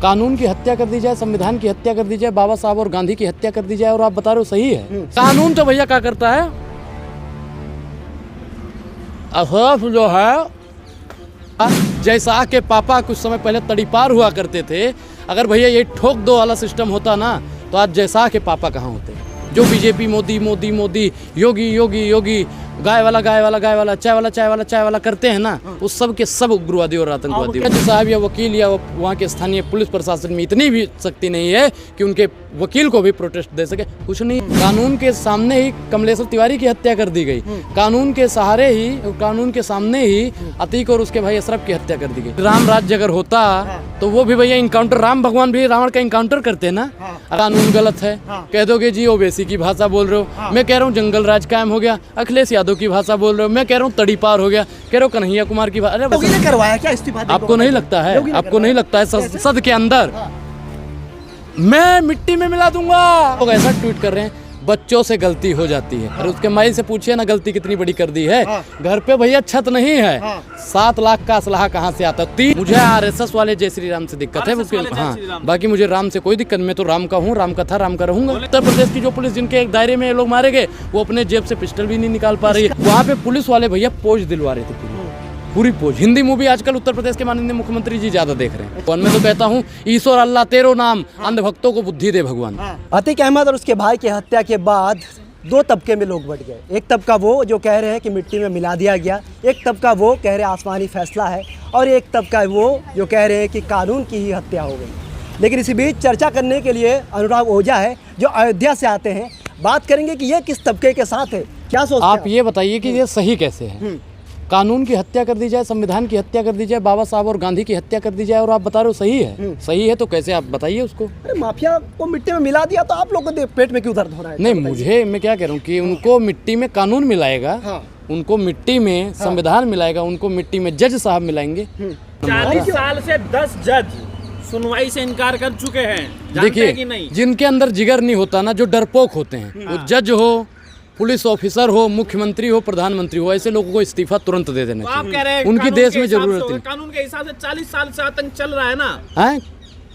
कानून की हत्या कर दी जाए, संविधान की हत्या कर दी जाए, बाबा साहब और गांधी की हत्या कर दी जाए और आप बता रहे हो सही है? कानून तो भैया क्या करता है, अफवाह जो है, जैसा के पापा कुछ समय पहले तड़ीपार हुआ करते थे, अगर भैया ये ठोक दो वाला सिस्टम होता ना तो आज जैसा के पापा कहाँ होते? जो बीजेपी मोदी मोदी मोदी, योगी योगी योगी, गाय वाला गाय वाला गाय वाला, चाय वाला चाय वाला चाय वाला करते हैं ना, उस सब के सब उग्रवादी और आतंकवादी। जज साहब या वकील या वहाँ के स्थानीय पुलिस प्रशासन में इतनी भी शक्ति नहीं है कि उनके वकील को भी प्रोटेस्ट दे सके, कुछ नहीं। कानून के सामने ही कमलेश्वर तिवारी की हत्या कर दी गई, कानून के सहारे ही, कानून के सामने ही अतीक और उसके भाई अशरफ की हत्या कर दी गई। राम राज्य अगर होता तो वो भी भैया इनकाउंटर, राम भगवान भी रावण का इनकाउंटर करते ना। कानून गलत है, कह दोगे जी ओवैसी की भाषा बोल रहे हो, मैं कह रहा हूँ जंगल राज कायम हो गया, अखिलेश यादव की भाषा बोल रहे हो, मैं कह रहा हूँ तड़ीपार हो गया, कह रहे हो कन्हैया कुमार की भाषा। अरे करवाया क्या इस्तीफा? आपको नहीं लगता है, आपको नहीं लगता है संसद के अंदर मैं मिट्टी में मिला दूंगा? लोग ऐसा ट्वीट कर रहे हैं, बच्चों से गलती हो जाती है। अरे उसके माई से पूछिए ना गलती कितनी बड़ी कर दी है। घर पे भैया छत नहीं है, 7 लाख का असलाह कहाँ से आता? मुझे आरएसएस वाले जय श्री राम से दिक्कत है, हाँ, बाकी मुझे राम से कोई दिक्कत, मैं तो राम का हूँ, राम का था, राम का रहूंगा। उत्तर प्रदेश की जो पुलिस जिनके एक दायरे में लोग मारे गए, वो अपने जेब से पिस्टल भी नहीं निकाल पा रही है। वहाँ पे पुलिस वाले भैया पोज दिलवा रहे थे, पूरी पोज। हिंदी मूवी आजकल उत्तर प्रदेश के माननीय मुख्यमंत्री जी ज्यादा देख रहे हैं। मैं तो कहता हूँ ईश्वर अल्लाह तेरो नाम, अंधभक्तों को बुद्धि दे भगवान। अतीक अहमद और उसके भाई की हत्या के बाद 2 तबके में लोग बट गए। एक तबका वो जो कह रहे हैं कि मिट्टी में मिला दिया गया, एक तबका वो कह रहे आसमानी फैसला है, और एक तबका वो जो कह रहे हैं कि कानून की ही हत्या हो गई। लेकिन इसी बीच चर्चा करने के लिए अनुराग ओझा है जो अयोध्या से आते हैं। बात करेंगे कि ये किस तबके के साथ है, क्या सोचते हैं आप? ये बताइए कि ये सही कैसे है? कानून की हत्या कर दी जाए, संविधान की हत्या कर दी जाए, बाबा साहब और गांधी की हत्या कर दी जाए और आप बता रहे हो सही है? सही है तो कैसे, आप बताइए उसको। अरे माफिया को मिट्टी में मिला दिया तो आप लोगों को पेट में क्यों दर्द हो रहा है? नहीं, मैं क्या कह रहा हूँ कि उनको मिट्टी में कानून मिलाएगा, उनको मिट्टी में संविधान मिलाएगा, उनको मिट्टी में जज साहब मिलाएंगे। 40 साल से 10 जज सुनवाई से इनकार कर चुके हैं। देखिए, जिनके अंदर जिगर नहीं होता ना, जो डरपोक होते हैं, वो जज हो, पुलिस ऑफिसर हो, मुख्यमंत्री हो, प्रधानमंत्री हो, ऐसे लोगों को इस्तीफा तुरंत दे देना चाहिए। आप कह रहे हैं उनकी देश में जरूरत है। कानून के हिसाब से 40 साल से आतंक चल रहा है ना। है,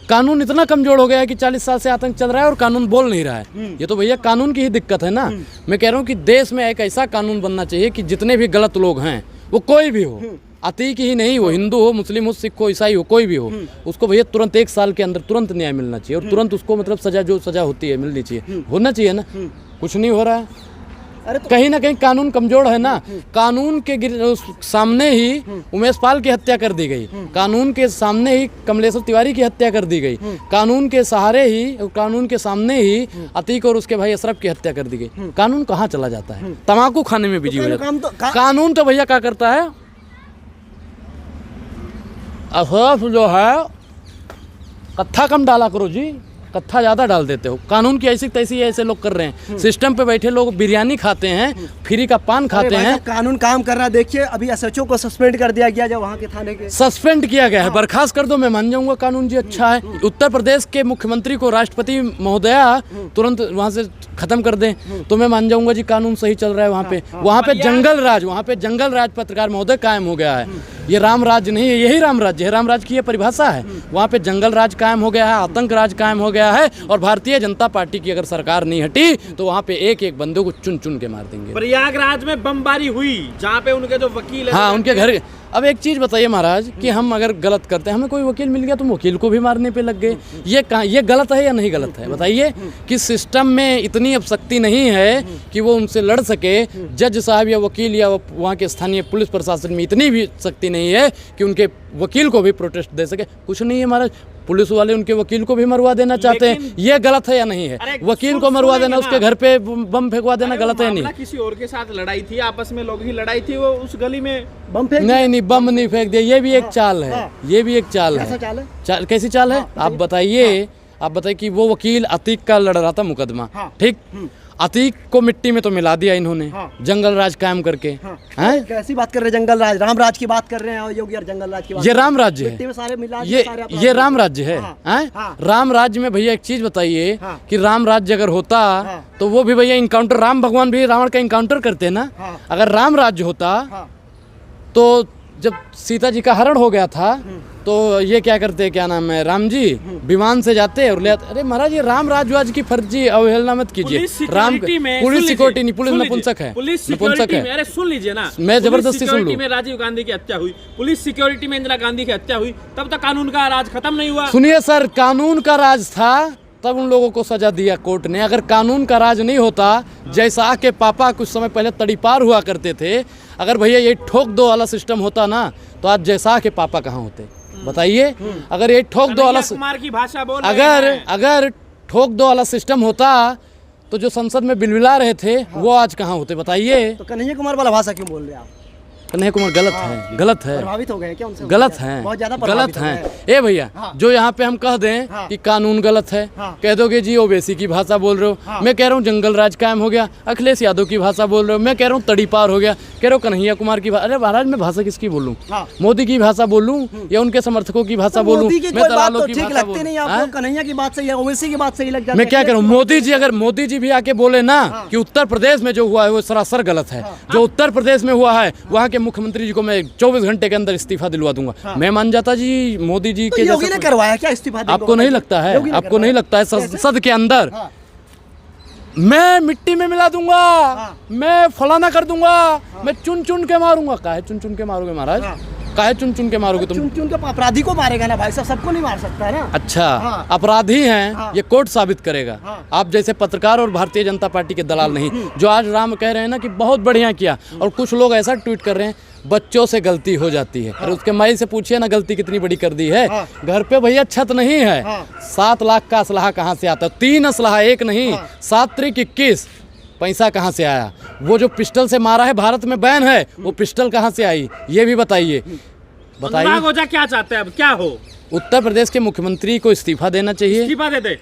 कानून इतना कमजोर हो गया है कि 40 साल से आतंक चल रहा है और कानून बोल नहीं रहा है। ये तो भैया कानून की ही दिक्कत है ना। मैं कह रहा हूँ कि देश में एक ऐसा कानून बनना चाहिए कि जितने भी गलत लोग हैं, वो कोई भी हो, अतीक ही नहीं, वो हिंदू हो, मुस्लिम हो, सिख हो, ईसाई हो, कोई भी हो, उसको भैया तुरंत 1 साल के अंदर तुरंत न्याय मिलना चाहिए और तुरंत उसको मतलब सजा, जो सजा होती है मिलनी चाहिए, होना चाहिए ना। कुछ नहीं हो रहा है। कहीं ना कहीं कानून कमजोर है ना। कानून के सामने ही उमेश पाल की हत्या कर दी गई, कानून के सामने ही कमलेश्वर तिवारी की हत्या कर दी गई, कानून के सहारे ही, कानून के सामने ही अतीक और उसके भाई अशरफ की हत्या कर दी गई। कानून कहाँ चला जाता है? तम्बाकू खाने में बिजी हो जाता है। कानून तो भैया क्या करता है, अशरफ जो है, कत्था कम डाला करो जी, कत्था ज़्यादा डाल देते हो। कानून की ऐसी तैसी ऐसे लोग कर रहे हैं। सिस्टम पे बैठे लोग बिरयानी खाते हैं, फ्री का पान खाते हैं। कानून काम कर रहा है। देखिए अभी एसएचओ को सस्पेंड कर दिया गया, जो वहाँ के थाने के सस्पेंड किया गया है, बर्खास्त कर दो, मैं मान जाऊंगा कानून जी अच्छा है। उत्तर प्रदेश के मुख्यमंत्री को राष्ट्रपति महोदया तुरंत वहाँ से खत्म कर दें तो मैं मान जाऊंगा जी कानून सही चल रहा है। वहाँ पे जंगल राज, वहाँ पे जंगल राज पत्रकार महोदय कायम हो गया है। ये राम राज्य नहीं है, यही राम राज्य है। राम राज्य की ये परिभाषा है। वहाँ पे जंगल राज कायम हो गया है, आतंक राज कायम हो गया है, और भारतीय जनता पार्टी की अगर सरकार नहीं हटी तो वहाँ पे एक एक बंदे को चुन चुन के मार देंगे। प्रयागराज में बमबारी हुई, जहाँ पे उनके जो वकील है, हाँ, उनके घर। अब एक चीज बताइए महाराज कि हम अगर गलत करते हैं, हमें कोई वकील मिल गया तो वकील को भी मारने पे लग गए। ये गलत है या नहीं गलत है? बताइए कि सिस्टम में इतनी अब शक्ति नहीं है कि वो उनसे लड़ सके। जज साहब या वकील या वहाँ के स्थानीय पुलिस प्रशासन में इतनी भी शक्ति नहीं है कि उनके वकील को भी प्रोटेस्ट दे सके। कुछ नहीं है महाराज, पुलिस वाले उनके वकील को भी मरवा देना चाहते हैं। ये गलत है या नहीं है? वकील को मरवा देना, उसके घर पे बम फेंकवा देना गलत है या नहीं? किसी और के साथ लड़ाई थी, आपस में लोग ही लड़ाई थी, वो उस गली में बम फेंक नहीं, बम नहीं फेंक दिया। ये भी एक चाल है, ये भी एक चाल है। कैसी चाल है आप बताइए? आप बताइए कि वो वकील अतीक का लड़ रहा था मुकदमा, ठीक, अतीक को मिट्टी में तो मिला दिया इन्होंने, जंगल राज कायम करके। हैं? कैसी बात कर रहे हैं? जंगल राज, राम राज की बात कर रहे हैं, और योगी यार जंगल राज की बात। ये राम राज्य है, मिट्टी में सारे मिला ये राम राज्य है। हैं? राम राज्य में भैया एक चीज बताइए कि राम राज्य अगर होता तो वो भी भैया इनकाउंटर, राम भगवान भी रावण का इनकाउंटर करते ना। अगर राम राज्य होता तो जब सीता जी का हरण हो गया था तो ये क्या करते हैं, क्या नाम है, राम जी विमान से जाते हैं और ले आते। अरे महाराज ये राम राजवाज की फर्जी अवहेलना मत कीजिए। राम पुलिस सिक्योरिटी नहीं, पुलिस नपुंसक है, पुलिस नपुंसक सिक्योरिटी है। में, अरे सुन लीजिए ना, मैं जबरदस्ती सुन लूं। में राजीव गांधी की हत्या हुई, पुलिस सिक्योरिटी में इंदिरा गांधी की हत्या हुई, तब तक कानून का राज खत्म नहीं हुआ। सुनिए सर, कानून का राज था तब उन लोगों को सजा दिया कोर्ट ने। अगर कानून का राज नहीं होता, जैसा के पापा कुछ समय पहले तड़ीपार हुआ करते थे, अगर भैया ये ठोक दो वाला सिस्टम होता ना तो आज जैसा के पापा कहाँ होते बताइए। अगर ये ठोक दो वाला कुमार की भाषा बोल अगर ठोक दो वाला सिस्टम होता तो जो संसद में बिलबिला रहे थे वो आज कहाँ होते बताइए। तो कन्हैया कुमार वाला भाषा क्यों बोल रहे हैं आप? कन्हैया कुमार गलत है, गलत है, प्रभावित हो गए क्या उनसे? गलत है, बहुत ज्यादा गलत प्रभावित हो है। गए। ए भैया जो यहाँ पे हम कह दें कि कानून गलत है, कह दोगे जी ओबीसी की भाषा बोल रहे हो। मैं कह रहा हूँ जंगल राज कायम हो गया, अखिलेश यादव की भाषा बोल रहे हो। मैं कह रहा हूँ तड़ीपार हो गया, कह रहे हो कन्हैया कुमार की। अरे महाराज मैं भाषा किसकी बोलूँ? मोदी की भाषा बोलूँ या उनके समर्थकों की भाषा बोलूँ? मोदी की मैं कोई बात दलालों तो की ठीक भाषा लगती नहीं आपको, कन्हैया की बात सही है, ओवैसी की बात सही लग जाती है। मैं क्या करूं? मोदी जी, अगर मोदी जी भी आके बोले ना कि उत्तर प्रदेश में जो हुआ है वो सरासर गलत है, जो उत्तर प्रदेश में हुआ है वहाँ के मुख्यमंत्री जी को मैं 24 घंटे के अंदर इस्तीफा दिलवा दूंगा। मैं मान जाता जी मोदी जी के योगी ने करवाया क्या इस्तीफा? आपको नहीं लगता है? आपको नहीं लगता है संसद के अंदर मैं मिट्टी में मिला दूंगा, मैं फलाना कर दूंगा, मैं चुन चुन के मारूंगा? काहे चुन चुन के मारोगे महाराज? काहे चुन चुन के मारोगे तुम? चुन चुन के अपराधी को मारेगा ना भाई साहब, सबको नहीं मार सकता है ना। अच्छा अपराधी हैं ये कोर्ट साबित करेगा। आप जैसे पत्रकार और भारतीय जनता पार्टी के दलाल नहीं, जो आज राम कह रहे हैं ना कि बहुत बढ़िया किया, और कुछ लोग ऐसा ट्वीट कर रहे हैं बच्चों से गलती हो जाती है। और उसके माई से पूछिए ना गलती कितनी बड़ी कर दी है। घर पे भैया छत नहीं है, 7 लाख का असलाहा कहाँ से आता? 3 असलाहा, एक नहीं, 7 त्रिक 21। पैसा कहाँ से आया? वो जो पिस्टल से मारा है भारत में बैन है, वो पिस्टल कहाँ से आई ये भी बताइए। बताइए क्या चाहते हैं अब, क्या हो? उत्तर प्रदेश के मुख्यमंत्री को इस्तीफा देना चाहिए,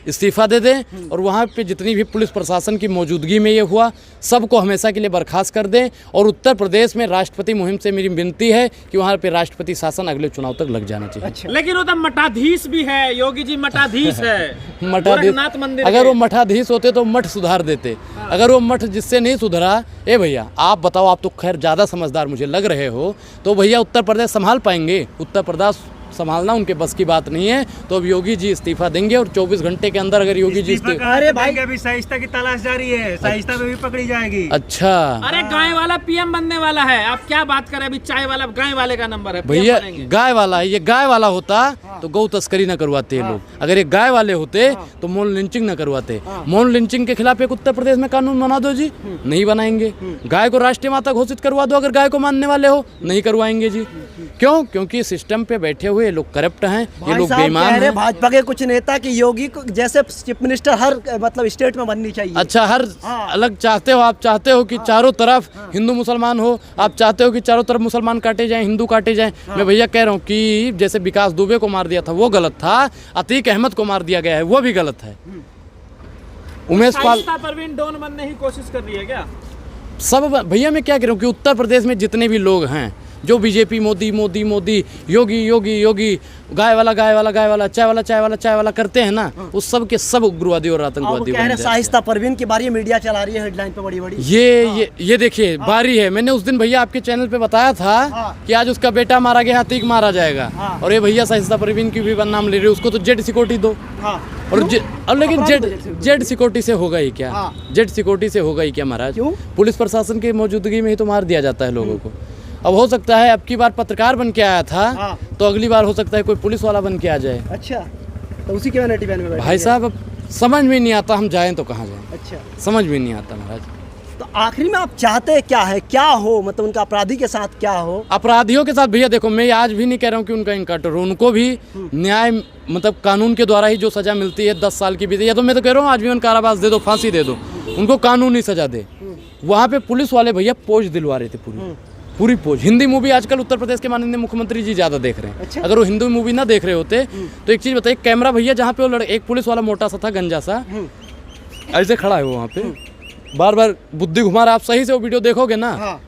इस्तीफा दे दे और वहाँ पे जितनी भी पुलिस प्रशासन की मौजूदगी में ये हुआ सबको हमेशा के लिए बर्खास्त कर दें। और उत्तर प्रदेश में राष्ट्रपति मुहिम से मेरी विनती है कि वहाँ पे राष्ट्रपति शासन अगले चुनाव तक लग जाना चाहिए। अच्छा। लेकिन वो तो मठाधीश भी है, योगी जी मठाधीश है। मठाधीश मंदिर, अगर वो मठाधीश होते तो मठ सुधार देते। अगर वो मठ जिससे नहीं सुधरा, ए भैया आप बताओ, आप तो खैर ज़्यादा समझदार मुझे लग रहे हो, तो भैया उत्तर प्रदेश संभाल पाएंगे? उत्तर प्रदेश संभालना उनके बस की बात नहीं है। तो अब योगी जी इस्तीफा देंगे और 24 घंटे के अंदर अगर योगी जी अरे भाई अभी सहिष्णुता की तलाश जारी है, सहिष्णुता में भी पकड़ी जाएगी। अच्छा अरे गाय वाला पीएम बनने वाला है, आप क्या बात करें? अभी चाय वाला गाय वाले का नंबर है भैया, गाय वाला है। ये गाय वाला होता तो गौ तस्करी न करवाते ये लोग। अगर ये गाय वाले होते तो मौन लिंचिंग न करवाते। मौन लिंचिंग के खिलाफ एक उत्तर प्रदेश में कानून बना दो जी, नहीं बनाएंगे। गाय को राष्ट्रीय माता घोषित करवा दो, अगर गाय को मानने वाले हो, नहीं करवाएंगे जी। क्यों? क्योंकि सिस्टम पे बैठे हुए लोग करप्ट हैं, ये लोग बेईमान हैं। भाजपा के कुछ नेता की योगी को जैसे चीफ मिनिस्टर हर मतलब स्टेट में बननी चाहिए। अच्छा हर अलग चाहते हो? आप चाहते हो कि चारों तरफ हिंदू मुसलमान हो? आप चाहते हो कि चारों तरफ मुसलमान काटे जाएं, हिंदू काटे जाएं? मैं भैया कह रहा हूँ कि जैसे विकास दुबे को मार दिया था वो गलत था, अतीक अहमद को मार दिया गया है वो भी गलत है। उमेश पाल परवीन डॉन बनने की कोशिश कर रही है क्या? सब भैया मैं क्या कह रहा हूँ कि उत्तर प्रदेश में जितने भी लोग हैं जो बीजेपी मोदी मोदी मोदी योगी योगी योगी गाय वाला गाय वाला गाय वाला चाय वाला चाय वाला चाय वाला करते हैं ना, उस सब के सब उग्रवादी और आतंकवादी बन जाते हैं। शाइस्ता परवीन की बारी मीडिया चला रही है हेडलाइन पे बड़ी बड़ी। ये देखिए बारी है। मैंने उस दिन भैया आपके चैनल पे बताया था कि आज उसका बेटा मारा गया, अतीक मारा जाएगा। और ये भैया शाइस्ता परवीन की भी बदनाम ले रही है, उसको तो जेड सिक्योरिटी दो। और लेकिन जेड सिक्योरिटी से होगा ही क्या? जेड सिक्योरिटी से होगा ही क्या महाराज? पुलिस प्रशासन की मौजूदगी में ही तो मार दिया जाता है लोगों को। अब हो सकता है अब की बार पत्रकार बन के आया था तो अगली बार हो सकता है कोई पुलिस वाला बन के आ जाए। अच्छा तो उसी के वैनिटी वैन में बैठे भाई साहब, अब समझ में नहीं आता हम जाएं तो कहाँ जाएं। अच्छा समझ समझ में नहीं आता महाराज। तो आखिरी में आप चाहते क्या है, क्या हो, मतलब उनका अपराधी के साथ क्या हो? अपराधियों के साथ भैया देखो, मैं आज भी नहीं कह रहा हूँ कि उनका इनकाउंटर हो, उनको भी न्याय मतलब कानून के द्वारा ही जो सजा मिलती है 10 साल की भी, या तो मैं तो कह रहा हूँ आजीवन कारावास दे दो, फांसी दे दो, उनको कानूनी सजा दे। वहाँ पे पुलिस वाले भैया पोज दिलवा रहे थे, पूरी पोज। हिंदी मूवी आजकल उत्तर प्रदेश के माननीय मुख्यमंत्री जी ज़्यादा देख रहे हैं। अच्छा? अगर अगर वो हिंदी मूवी ना देख रहे होते तो एक चीज़ बताइए, कैमरा भैया जहाँ पे वो एक पुलिस वाला मोटा सा था, गंजा सा, ऐसे खड़ा है वो वहाँ पे, बार बार बुद्धि घुमा रहा। आप सही से वो वीडियो देखोगे ना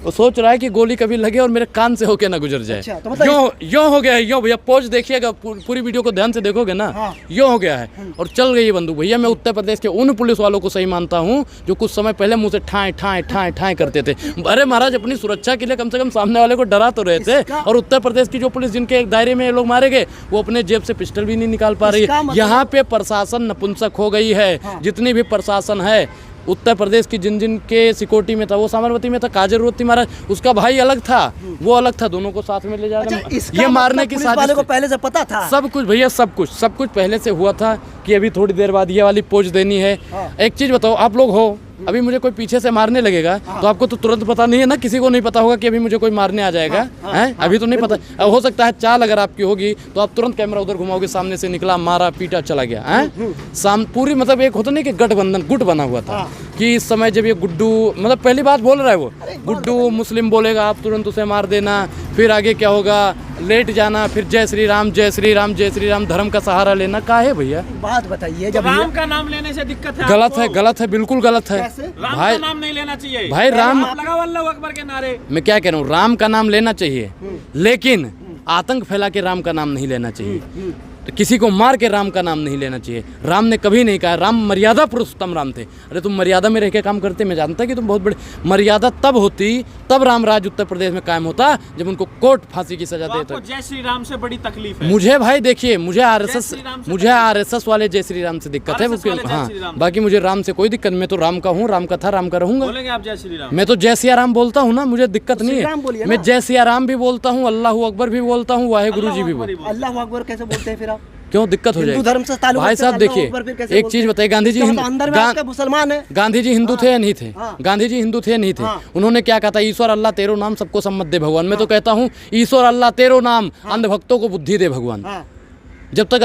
वो सोच रहा है कि गोली कभी लगे और मेरे कान से होके ना गुजर जाए। अच्छा, तो मतलब यो हो गया है, यो भैया पोज देखिएगा, पूरी वीडियो को ध्यान से देखोगे ना, हाँ। यो हो गया है और चल गई ये बंदूक। भैया मैं उत्तर प्रदेश के उन पुलिस वालों को सही मानता हूँ जो कुछ समय पहले मुंह से ठाए ठाए ठाए ठाए करते थे। अरे महाराज, अपनी सुरक्षा के लिए कम से कम सामने वाले को डरा तो रहे थे। और उत्तर प्रदेश की जो पुलिस जिनके दायरे में ये लोग मारे गए, वो अपने जेब से पिस्टल भी नहीं निकाल पा रही है। यहाँ पे प्रशासन नपुंसक हो गई है। जितनी भी प्रशासन है उत्तर प्रदेश की, जिन जिन के सिक्योरिटी में था, वो साबरमती में था, काजरवती महाराज उसका भाई अलग था, वो अलग था, दोनों को साथ में ले जा रहे। ये मारने की पुलिस वाले को पहले से पता था सब कुछ भैया, सब कुछ पहले से हुआ था कि अभी थोड़ी देर बाद ये वाली पोज देनी है। एक चीज बताओ, आप लोग हो, अभी मुझे कोई पीछे से मारने लगेगा तो आपको तो तुरंत पता नहीं है ना, किसी को नहीं पता होगा कि अभी मुझे कोई मारने आ जाएगा, हैं? अभी तो नहीं पता। अब हो सकता है चाल अगर आपकी होगी तो आप तुरंत कैमरा उधर घुमाओगे, सामने से निकला, मारा, पीटा, चला गया, हैं? पूरी मतलब एक होता नहीं कि गठबंधन गुट बना हुआ था कि इस समय जब ये गुड्डू, मतलब पहली बात बोल रहा है वो, गुड्डू मुस्लिम बोलेगा आप तुरंत उसे मार देना, फिर आगे क्या होगा, लेट जाना, फिर जय श्री राम जय श्री राम जय श्री राम, धर्म का सहारा लेना। का है भैया, बात बताइए, जब राम का नाम लेने से दिक्कत है? गलत है, बिल्कुल गलत है राम भाई। का नाम नहीं लेना चाहिए भाई राम, आप लगाओ अल्लाह अकबर के नारे। मैं क्या कह रहा हूँ, राम का नाम लेना चाहिए, लेकिन आतंक फैला के राम का नाम नहीं लेना चाहिए। तो किसी को मार के राम का नाम नहीं लेना चाहिए। राम ने कभी नहीं कहा, राम मर्यादा पुरुषोत्तम राम थे। अरे तुम मर्यादा में रह के काम करते, मैं जानता कि तुम बहुत बड़े, मर्यादा तब होती, तब राम राज उत्तर प्रदेश में कायम होता जब उनको कोर्ट फांसी की सजा देता। आपको जय श्री राम से बड़ी तकलीफ है? मुझे भाई देखिए, मुझे आरएसएस वाले जय श्री राम से दिक्कत है, हाँ, बाकी मुझे राम से कोई दिक्कत, मैं तो राम का हूँ, राम का था, राम का रहूंगा। बोलेंगे आप जय श्री राम? मैं तो जय सिया राम बोलता हूँ ना, मुझे दिक्कत नहीं है। मैं जय सिया राम भी बोलता हूँ, अल्लाह अकबर भी बोलता हूँ, वाहे गुरु जी भी बोलता हूँ। अल्लाह अकबर कैसे बोलते हैं फिर आप? क्यों दिक्कत हो जाएगी? धर्म से ताल्लुक भाई साहब देखिए, एक चीज बताइए, गांधी जी अंदर में आपके मुसलमान है, गांधी जी हिंदू थे या नहीं थे? गांधी जी हिंदू थे या नहीं थे? उन्होंने क्या कहा था, ईश्वर अल्लाह तेरो नाम सबको सम्मत दे भगवान। मैं तो कहता हूँ ईश्वर अल्लाह तेरो नाम, अंधभक्तों को बुद्धि दे भगवान। जब तक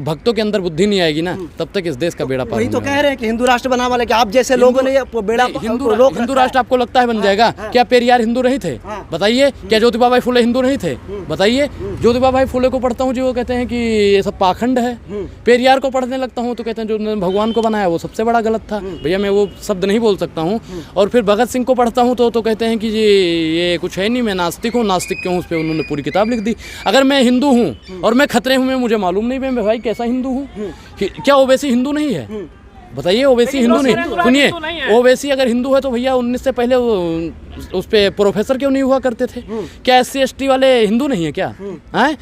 भक्तों के अंदर बुद्धि नहीं आएगी ना, तब तक इस देश का बेड़ा पार वही तो कह रहे हैं कि हिंदू राष्ट्र बना वाले, कि आप जैसे लोगों ने बेड़ा हिंदू राष्ट्र आपको लगता है बन जाएगा? क्या पेरियार हिंदू नहीं थे? बताइए। क्या ज्योतिबा भाई फुले हिंदू नहीं थे? बताइए। ज्योतिबा भाई फुले को पढ़ता हूँ जी, वो कहते हैं कि ये सब पाखंड है। पेरियार को पढ़ने लगता हूँ तो कहते हैं जो भगवान को बनाया वो सबसे बड़ा गलत था। भैया मैं वो शब्द नहीं बोल सकता हूँ। और फिर भगत सिंह को पढ़ता हूँ तो कहते हैं कि ये कुछ है नहीं, मैं नास्तिक हूँ। नास्तिक क्यों? उस पर उन्होंने पूरी किताब लिख दी। अगर मैं हिंदू हूँ और मैं खतरे हूँ, मुझे मालूम नहीं मैं भाई कैसा हिंदू हूँ? क्या ओवैसी हिंदू नहीं है? बताइए। ओवैसी हिंदू नहीं, सुनिए, ओवैसी अगर हिंदू है तो भैया 19 से पहले उस पे प्रोफेसर क्यों नहीं हुआ करते थे? क्या SC ST वाले हिंदू नहीं है क्या? हैं?